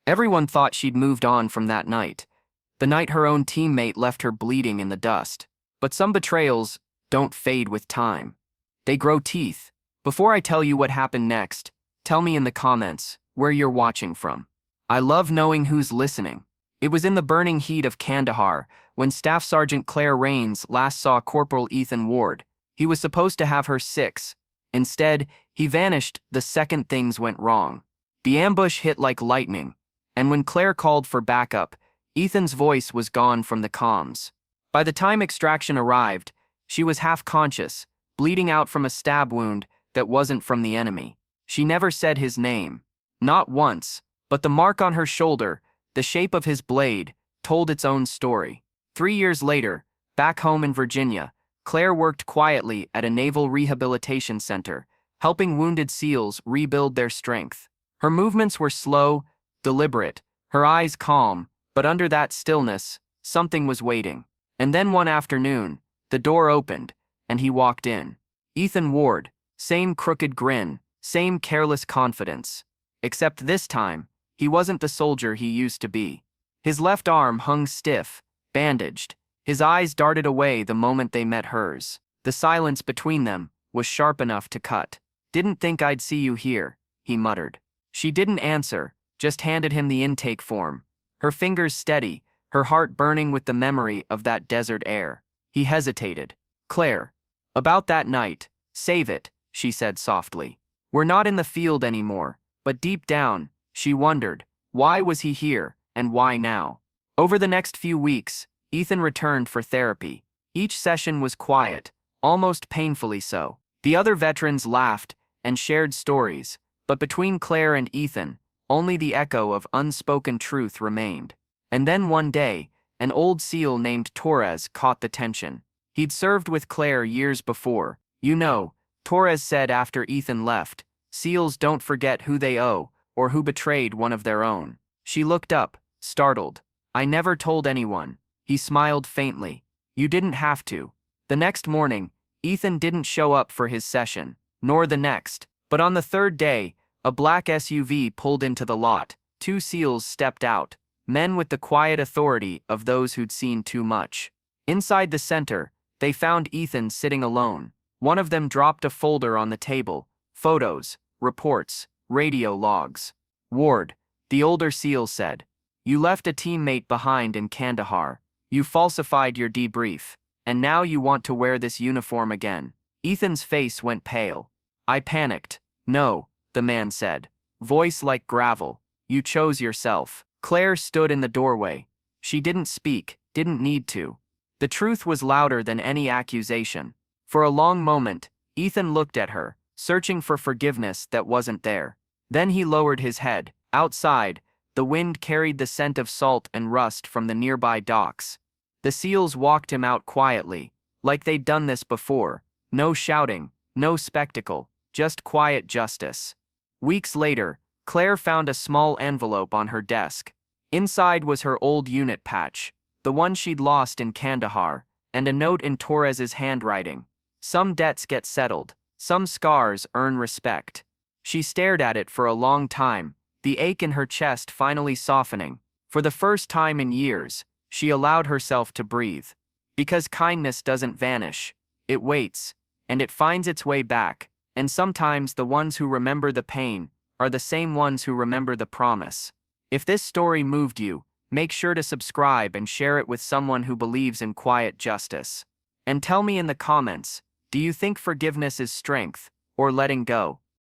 Everyone thought she'd moved on from that night, the night her own teammate left her bleeding in the dust. But some betrayals don't fade with time. They grow teeth. Before I tell you what happened next, tell me in the comments where you're watching from. I love knowing who's listening. It was in the burning heat of Kandahar when Staff Sergeant Claire Rains last saw Corporal Ethan Ward. He was supposed to have her 6. Instead, he vanished the second things went wrong. The ambush hit like lightning, and when Claire called for backup, Ethan's voice was gone from the comms. By the time extraction arrived, she was half-conscious, bleeding out from a stab wound that wasn't from the enemy. She never said his name. Not once, but the mark on her shoulder, the shape of his blade, told its own story. 3 years later, back home in Virginia, Claire worked quietly at a naval rehabilitation center, helping wounded SEALs rebuild their strength. Her movements were slow, deliberate, her eyes calm, but under that stillness, something was waiting. And then one afternoon, the door opened, and he walked in. Ethan Ward, same crooked grin, same careless confidence. Except this time, he wasn't the soldier he used to be. His left arm hung stiff, bandaged. His eyes darted away the moment they met hers. The silence between them was sharp enough to cut. "Didn't think I'd see you here," he muttered. She didn't answer, just handed him the intake form. Her fingers steady, her heart burning with the memory of that desert air. He hesitated. "Claire, about that night, save it," she said softly. "We're not in the field anymore," but deep down, she wondered, why was he here, and why now? Over the next few weeks, Ethan returned for therapy. Each session was quiet, almost painfully so. The other veterans laughed and shared stories, but between Claire and Ethan, only the echo of unspoken truth remained. And then one day, an old SEAL named Torres caught the tension. He'd served with Claire years before. "You know," Torres said after Ethan left, "SEALs don't forget who they owe or who betrayed one of their own." She looked up, startled. "I never told anyone." He smiled faintly. "You didn't have to." The next morning, Ethan didn't show up for his session, nor the next. But on the third day, a black SUV pulled into the lot. 2 SEALs stepped out, men with the quiet authority of those who'd seen too much. Inside the center, they found Ethan sitting alone. One of them dropped a folder on the table, photos, reports, radio logs. "Ward," the older SEAL said, "you left a teammate behind in Kandahar. You falsified your debrief, and now you want to wear this uniform again." Ethan's face went pale. "I panicked." "No," the man said, voice like gravel. "You chose yourself." Claire stood in the doorway. She didn't speak, didn't need to. The truth was louder than any accusation. For a long moment, Ethan looked at her, searching for forgiveness that wasn't there. Then he lowered his head. Outside, the wind carried the scent of salt and rust from the nearby docks. The SEALs walked him out quietly, like they'd done this before. No shouting, no spectacle, just quiet justice. Weeks later, Claire found a small envelope on her desk. Inside was her old unit patch, the one she'd lost in Kandahar, and a note in Torres's handwriting. "Some debts get settled, some scars earn respect." She stared at it for a long time, the ache in her chest finally softening. For the first time in years, she allowed herself to breathe. Because kindness doesn't vanish, it waits, and it finds its way back, and sometimes the ones who remember the pain are the same ones who remember the promise. If this story moved you, make sure to subscribe and share it with someone who believes in quiet justice. And tell me in the comments, do you think forgiveness is strength, or letting go?